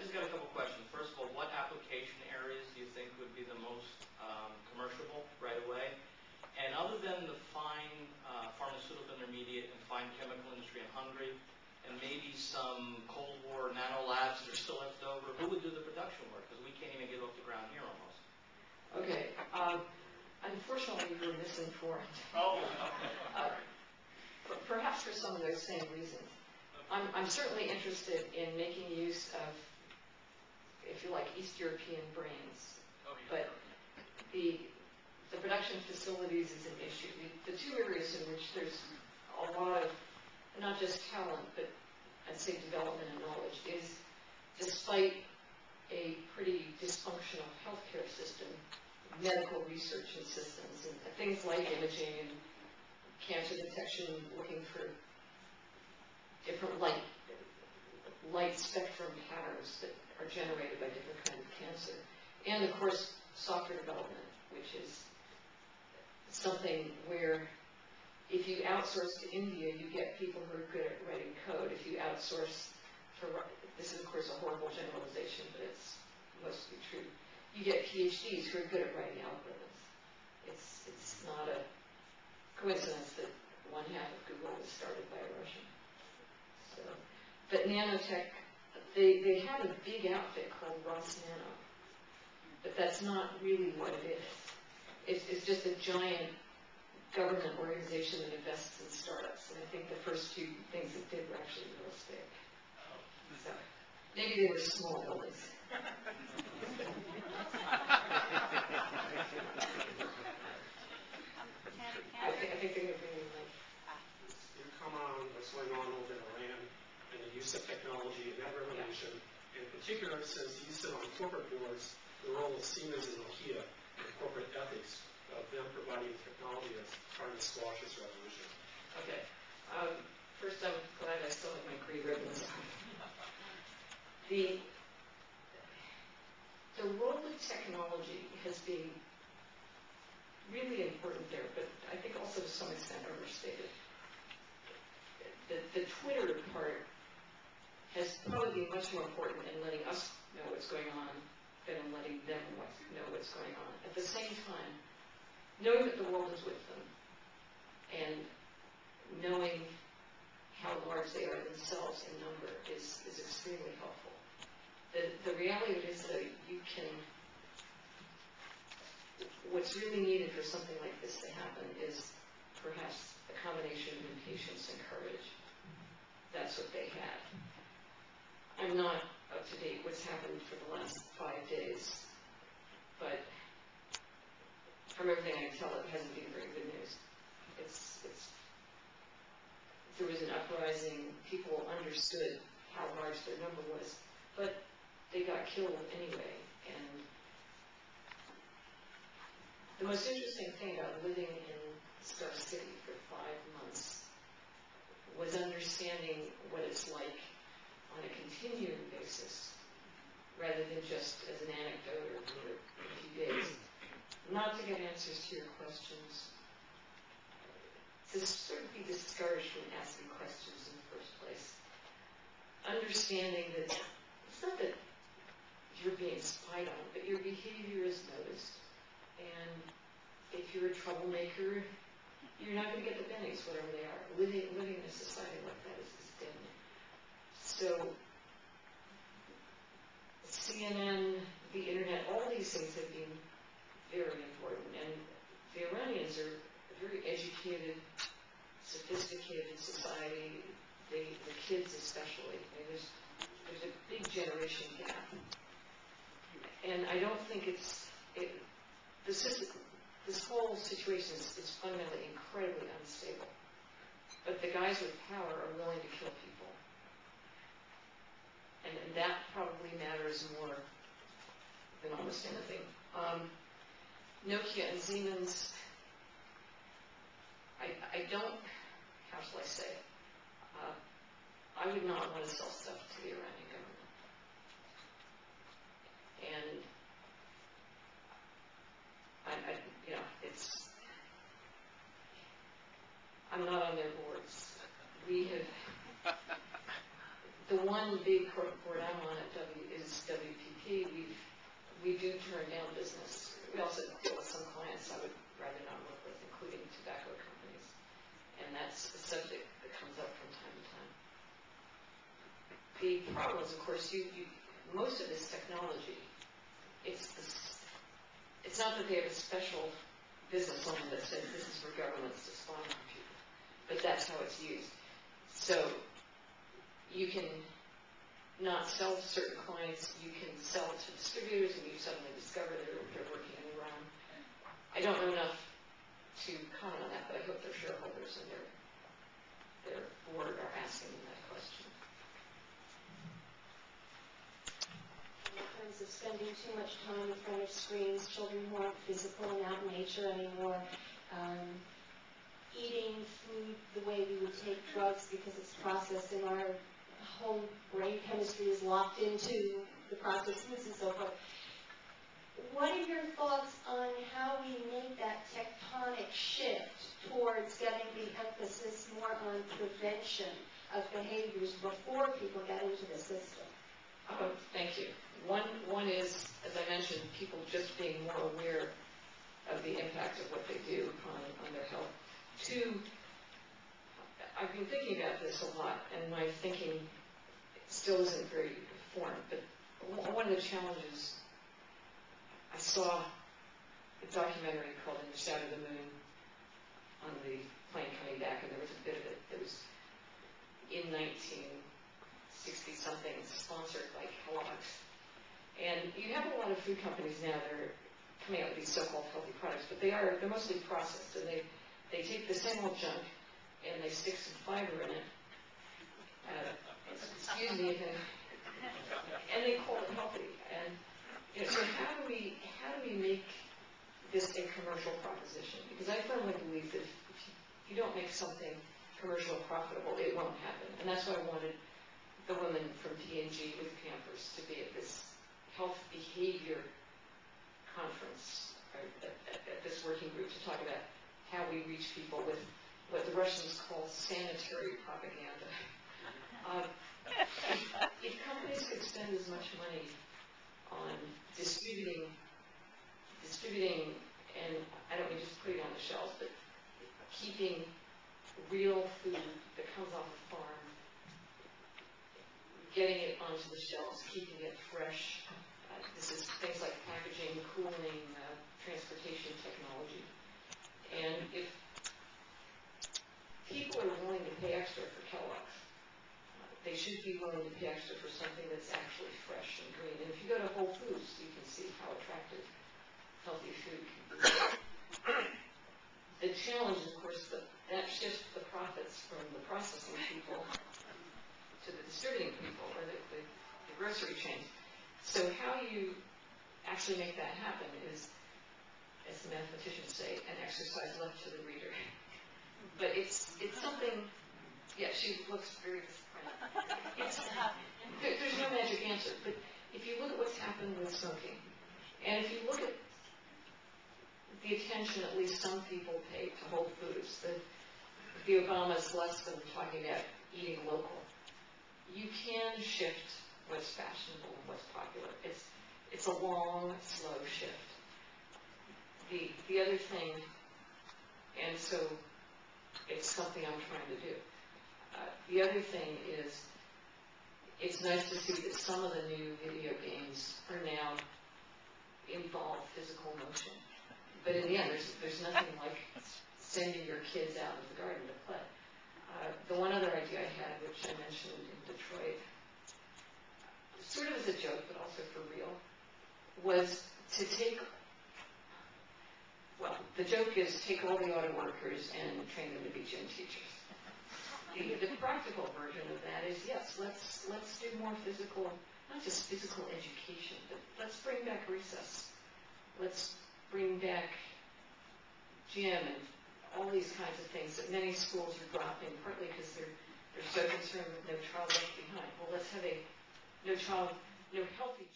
just got a couple questions. First of all, what application areas do you think would be the most commercial right away? And other than the fine pharmaceutical intermediate and fine chemical industry in Hungary, and maybe some Cold War nano labs that are still left over, who would do the production work? Because we can't even get off the ground here almost. Okay. Unfortunately, we were misinformed. Oh. Perhaps for some of those same reasons. I'm certainly interested in making use of, if you like, East European brains. Oh, yeah. But the production facilities is an issue. The two areas in which there's a lot of, not just talent, but I'd say development and knowledge, is despite a pretty dysfunctional healthcare system, medical research and systems, and things like imaging and cancer detection, looking for different light spectrum patterns that are generated by different kinds of cancer. And of course, software development, which is something where if you outsource to India, you get people who are good at writing code. If you outsource this is of course a horrible generalization, but it's mostly true. You get PhDs who are good at writing algorithms. It's not a coincidence that one half of Google was started by a Russian. So, but nanotech, they have a big outfit called Nano, but that's not really what it is. It's just a giant government organization that invests in startups, and I think the first two things it did were actually real estate. So maybe they were small buildings. I think they would be like. You comment on what's going on over in Iran and the use of technology in that revolution. In particular, since you sit on corporate boards, the role of Siemens and Nokia in corporate ethics of them providing technology that's trying to squash this revolution. Okay. First, I'm glad I still have my green ribbons on. The role of technology has been really important there, but I think also to some extent overstated. The Twitter part has probably been much more important in letting us know what's going on than in letting them know what's going on. At the same time, knowing that the world is with them and knowing how large they are themselves in number is extremely helpful. The reality of it is that you can, what's really needed for something like this to happen is perhaps a combination of impatience and courage. That's what they had. I'm not up to date what's happened for the last 5 days, but from everything I can tell, it hasn't been very good news. There was an uprising, people understood how large their number was, but they got killed anyway. And the most interesting thing about living in Star City for 5 months was understanding what it's like on a continuing basis, rather than just as an anecdote or for a few days. Not to get answers to your questions, to sort of be discouraged from asking questions in the first place. Understanding that it's not that you're being spied on, but your behavior is noticed. And if you're a troublemaker, you're not going to get the bennies, whatever they are. Living in a society like that is deadly. So CNN, the internet, all these things have been very important. And the Iranians are a very educated, sophisticated society. The kids especially. I mean, there's a big generation gap. And I don't think this whole situation is fundamentally incredibly unstable. But the guys with power are willing to kill people. And that probably matters more than almost anything. Nokia and Siemens, I don't, how shall I say, I would not want to sell stuff to the Iranian government. And I'm not on their boards. We have, the one big corporate board I'm on at W is use WPP, we do turn down business. We also deal with some clients I would rather not work with, including tobacco companies. And that's a subject that comes up from time to time. The problem is, of course, most of this technology, it's not that they have a special business owner that says this is for governments to spy on people, but that's how it's used. So you can not sell to certain clients, you can sell to distributors, and you suddenly discover they're working in Iran. I don't know enough to comment on that, but I hope their shareholders and their board are asking them that question. In terms of spending too much time in front of screens, children who aren't physical and out in nature anymore, eating food the way we would take drugs because it's processed in our whole brain chemistry is locked into the processed foods and so forth. What are your thoughts on how we make that tectonic shift towards getting the emphasis more on prevention of behaviors before people get into the system? Thank you. One is, as I mentioned, people just being more aware of the impact of what they do on their health. Two, I've been thinking about this a lot, and my thinking still isn't very formed, but one of the challenges, I saw a documentary called In the Shadow of the Moon on the plane coming back, and there was a bit of it that was in 1960-something, sponsored by Kellogg's. And you have a lot of food companies now that are coming out with these so-called healthy products, but they're mostly processed, and they take the same old junk, and they stick some fiber in it. Excuse me, and they call it healthy. And so how do we make this a commercial proposition? Because I firmly believe that if you don't make something commercial and profitable, it won't happen. And that's why I wanted the women from P&G with Pampers to be at this health behavior conference, at this working group, to talk about how we reach people with what the Russians call sanitary propaganda. If companies could spend as much money on distributing, and I don't mean just putting it on the shelves, but keeping real food that comes off a farm, getting it onto the shelves, keeping it fresh. This is things like packaging, cooling, transportation technology. And if people are willing to pay extra for Kellogg's, they should be willing to pay extra for something that's actually fresh and green. And if you go to Whole Foods, you can see how attractive healthy food can be. The challenge, of course, that shifts the profits from the processing people to the distributing people, or the grocery chains. So how you actually make that happen is, as the mathematicians say, an exercise left to the reader. But it's something. Yeah, she looks very disappointed. There's no magic answer, but if you look at what's happened with smoking, and if you look at the attention at least some people pay to Whole Foods, the Obamas blessed them talking about eating local, you can shift what's fashionable and what's popular. It's a long, slow shift. The other thing, and so it's something I'm trying to do. The other thing is, it's nice to see that some of the new video games are now involve physical motion. But in the end, there's nothing like sending your kids out into the garden to play. The one other idea I had, which I mentioned in Detroit, sort of as a joke, but also for real, was to the joke is take all the auto workers and train them to be gym teachers. The practical version of that is, yes, let's do more physical, not just physical education, but let's bring back recess. Let's bring back gym and all these kinds of things that many schools are dropping, partly because they're so concerned with no child left behind. Well, let's have a no healthy